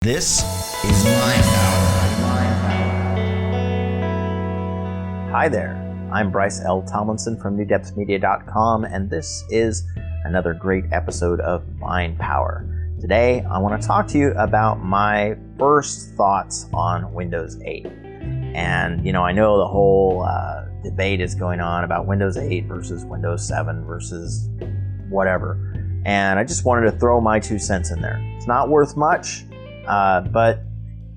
This is MindPower. Hi there, I'm Bryce L. Tomlinson from NewDepthsMedia.com, and this is another great episode of MindPower. Today, I want to talk to you about my first thoughts on Windows 8. And, I know the whole debate is going on about Windows 8 versus Windows 7 versus whatever. And I just wanted to throw my 2 cents in there. It's not worth much. But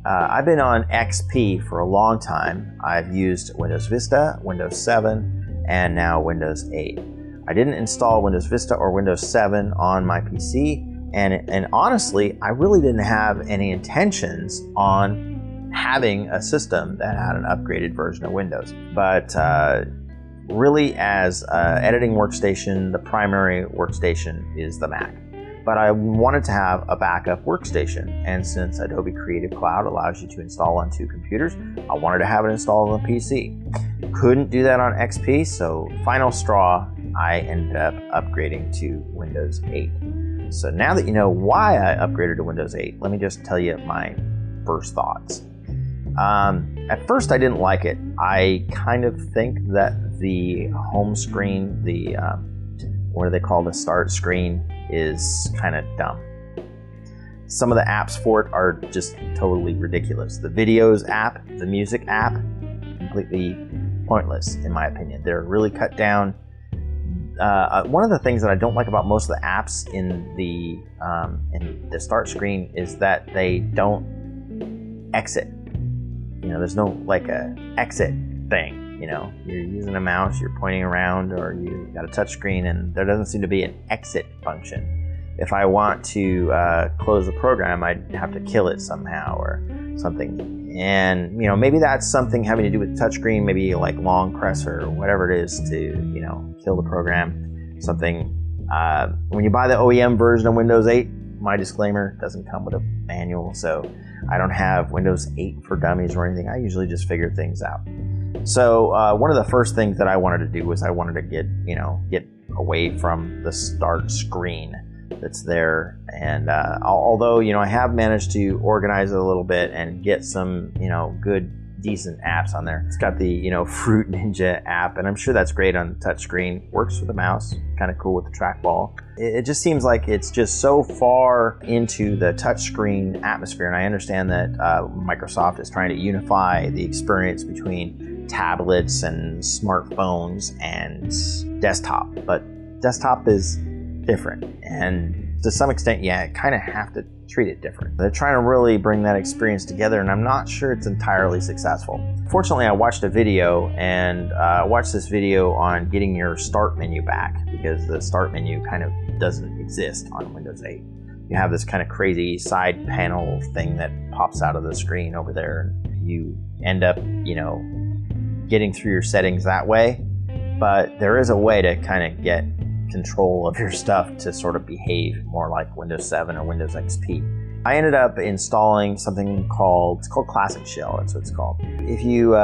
I've been on XP for a long time. I've used Windows Vista, Windows 7, and now Windows 8. I didn't install Windows Vista or Windows 7 on my PC, and honestly, I really didn't have any intentions on having a system that had an upgraded version of Windows. But really, as an editing workstation, the primary workstation is the Mac. But I wanted to have a backup workstation, and since Adobe Creative Cloud allows you to install on 2 computers, I wanted to have it installed on the PC. Couldn't do that on XP, so final straw, I ended up upgrading to Windows 8. So now that you know why I upgraded to Windows 8, let me just tell you my first thoughts. At first I didn't like it. I kind of think that the home screen, the what do they call the start screen, is kind of dumb. Some of the apps for it are just totally ridiculous. The videos app, the music app, completely pointless in my opinion. They're really cut down. One of the things that I don't like about most of the apps in the start screen is that they don't exit. There's no like a exit thing. You're using a mouse, you're pointing around, or you got a touch screen, and there doesn't seem to be an exit function. If I want to close the program, I'd have to kill it somehow or something. And maybe that's something having to do with the touchscreen, maybe like long press or whatever it is to kill the program. Something. When you buy the OEM version of Windows 8, my disclaimer, doesn't come with a manual, so I don't have Windows 8 for Dummies or anything. I usually just figure things out. So one of the first things that I wanted to do was I wanted to get away from the start screen that's there. And although I have managed to organize it a little bit and get some good decent apps on there. It's got the Fruit Ninja app, and I'm sure that's great on the touchscreen. Works with the mouse, kind of cool with the trackball. It just seems like it's just so far into the touchscreen atmosphere, and I understand that Microsoft is trying to unify the experience between tablets and smartphones and desktop, but desktop is different, and to some extent, kind of have to treat it different. They're trying to really bring that experience together, and I'm not sure it's entirely successful. Fortunately, I watched a video, and I watched this video on getting your start menu back, because the start menu kind of doesn't exist on Windows 8. You have this kind of crazy side panel thing that pops out of the screen over there, and you end up, getting through your settings that way. But there is a way to kind of get control of your stuff to sort of behave more like Windows 7 or Windows XP. I ended up installing something called Classic Shell. That's what it's called. If you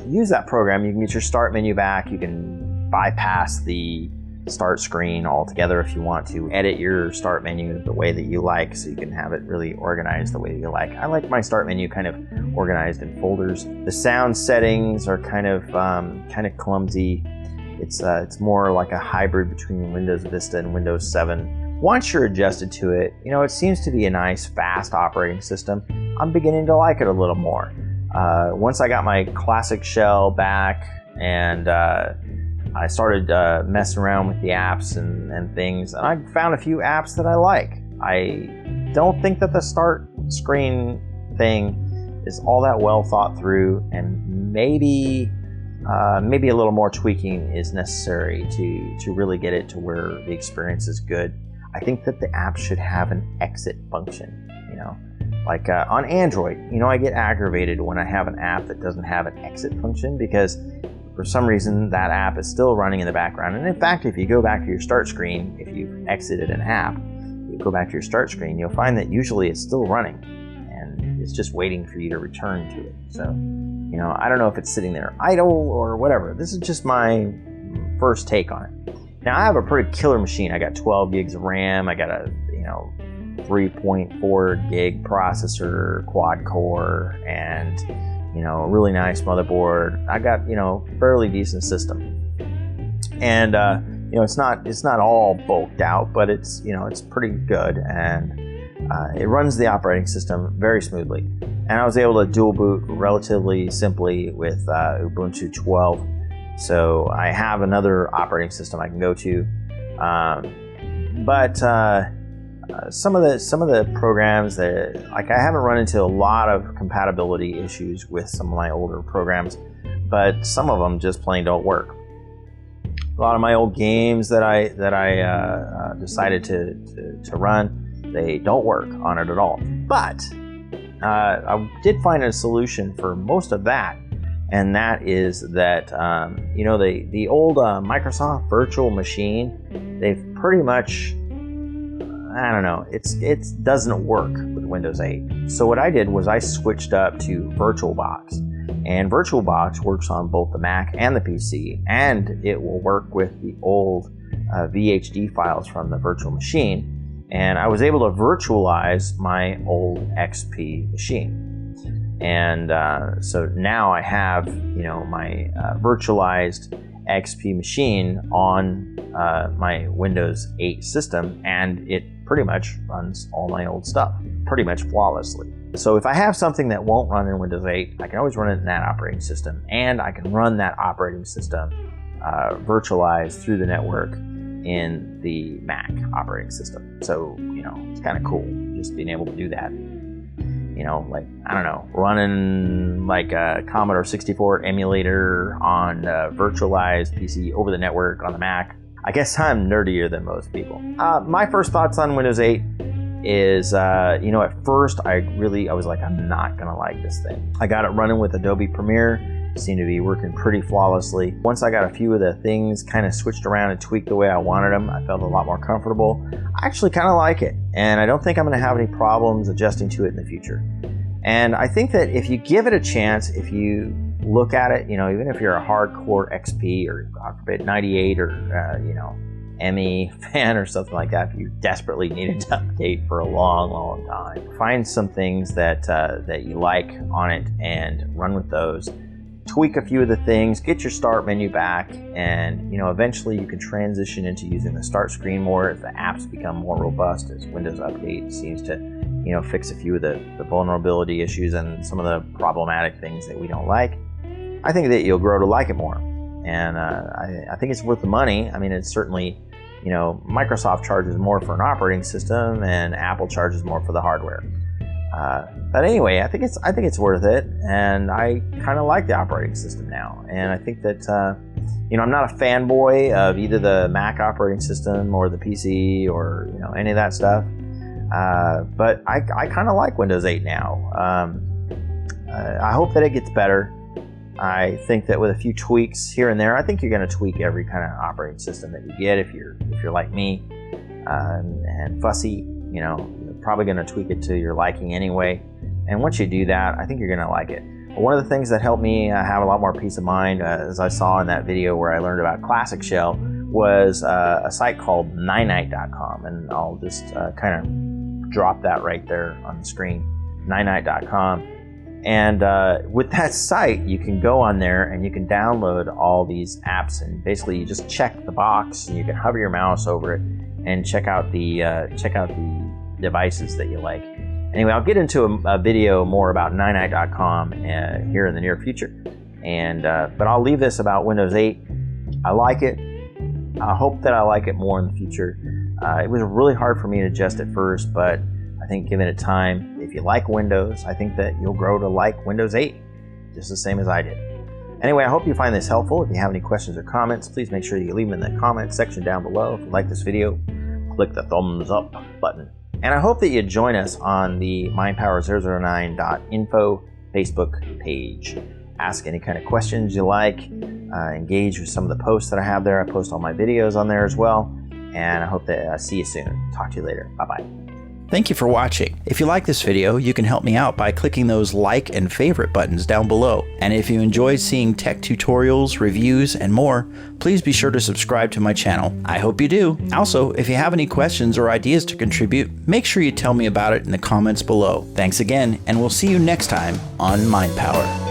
use that program, you can get your start menu back. You can bypass the start screen altogether if you want to. Edit your start menu the way that you like, so you can have it really organized the way that you like. I like my start menu kind of organized in folders. The sound settings are kind of clumsy. It's more like a hybrid between Windows Vista and Windows 7. Once you're adjusted to it, it seems to be a nice, fast operating system. I'm beginning to like it a little more. Once I got my Classic Shell back, and I started messing around with the apps and things, and I found a few apps that I like. I don't think that the start screen thing is all that well thought through, and maybe a little more tweaking is necessary to really get it to where the experience is good. I think that the app should have an exit function, like on Android. I get aggravated when I have an app that doesn't have an exit function, because for some reason that app is still running in the background. And in fact, if you go back to your start screen, if you've exited an app, you go back to your start screen, you'll find that usually it's still running, and it's just waiting for you to return to it. So I don't know if it's sitting there idle or whatever. This is just my first take on it. Now, I have a pretty killer machine. I got 12 gigs of RAM. I got a 3.4 gig processor, quad core, and a really nice motherboard. I got fairly decent system, and it's not all bulked out, but it's pretty good, and it runs the operating system very smoothly. And I was able to dual boot relatively simply with Ubuntu 12. So I have another operating system I can go to, but some of the programs that I haven't run into a lot of compatibility issues with some of my older programs, but some of them just plain don't work. A lot of my old games that I decided to run, they don't work on it at all. But I did find a solution for most of that, and that is that the old Microsoft Virtual Machine, they've pretty much, I don't know, it doesn't work with Windows 8. So what I did was I switched up to VirtualBox, and VirtualBox works on both the Mac and the PC, and it will work with the old VHD files from the virtual machine. And I was able to virtualize my old XP machine. And so now I have, my virtualized XP machine on my Windows 8 system, and it pretty much runs all my old stuff pretty much flawlessly. So if I have something that won't run in Windows 8, I can always run it in that operating system, and I can run that operating system virtualized through the network in the Mac operating system. So, it's kind of cool just being able to do that. Running like a Commodore 64 emulator on a virtualized PC over the network on the Mac. I guess I'm nerdier than most people. My first thoughts on Windows 8 is, at first I was like, I'm not gonna like this thing. I got it running with Adobe Premiere. Seemed to be working pretty flawlessly. Once I got a few of the things kind of switched around and tweaked the way I wanted them, I felt a lot more comfortable. I actually kind of like it, and I don't think I'm going to have any problems adjusting to it in the future. And I think that if you give it a chance, if you look at it, even if you're a hardcore XP or God forbid 98 or ME fan or something like that, if you desperately needed to update for a long time, find some things that you like on it and run with those. Tweak a few of the things, get your start menu back, and eventually you can transition into using the start screen more as the apps become more robust, as Windows Update seems to fix a few of the vulnerability issues and some of the problematic things that we don't like. I think that you'll grow to like it more, and I think it's worth the money. I mean, it's certainly, Microsoft charges more for an operating system and Apple charges more for the hardware. But anyway, I think it's worth it, and I kind of like the operating system now. And I think that I'm not a fanboy of either the Mac operating system or the PC or any of that stuff. But I kind of like Windows 8 now. I hope that it gets better. I think that with a few tweaks here and there, I think you're going to tweak every kind of operating system that you get if you're like me and fussy. You're probably going to tweak it to your liking anyway. And once you do that, I think you're going to like it. One of the things that helped me have a lot more peace of mind, as I saw in that video where I learned about Classic Shell, was a site called ninite.com. And I'll just kind of drop that right there on the screen, ninite.com. And with that site, you can go on there and you can download all these apps, and basically you just check the box and you can hover your mouse over it and check out the devices that you like. Anyway, I'll get into a video more about ninite.com here in the near future. But I'll leave this about Windows 8. I like it. I hope that I like it more in the future. It was really hard for me to adjust at first, but I think given it time, if you like Windows, I think that you'll grow to like Windows 8, just the same as I did. Anyway, I hope you find this helpful. If you have any questions or comments, please make sure you leave them in the comments section down below. If you like this video, click the thumbs up button. And I hope that you join us on the MindPower009.info Facebook page. Ask any kind of questions you like. Engage with some of the posts that I have there. I post all my videos on there as well. And I hope that I see you soon. Talk to you later. Bye-bye. Thank you for watching. If you like this video, you can help me out by clicking those like and favorite buttons down below. And if you enjoyed seeing tech tutorials, reviews, and more, please be sure to subscribe to my channel. I hope you do. Also, if you have any questions or ideas to contribute, make sure you tell me about it in the comments below. Thanks again, and we'll see you next time on MindPower.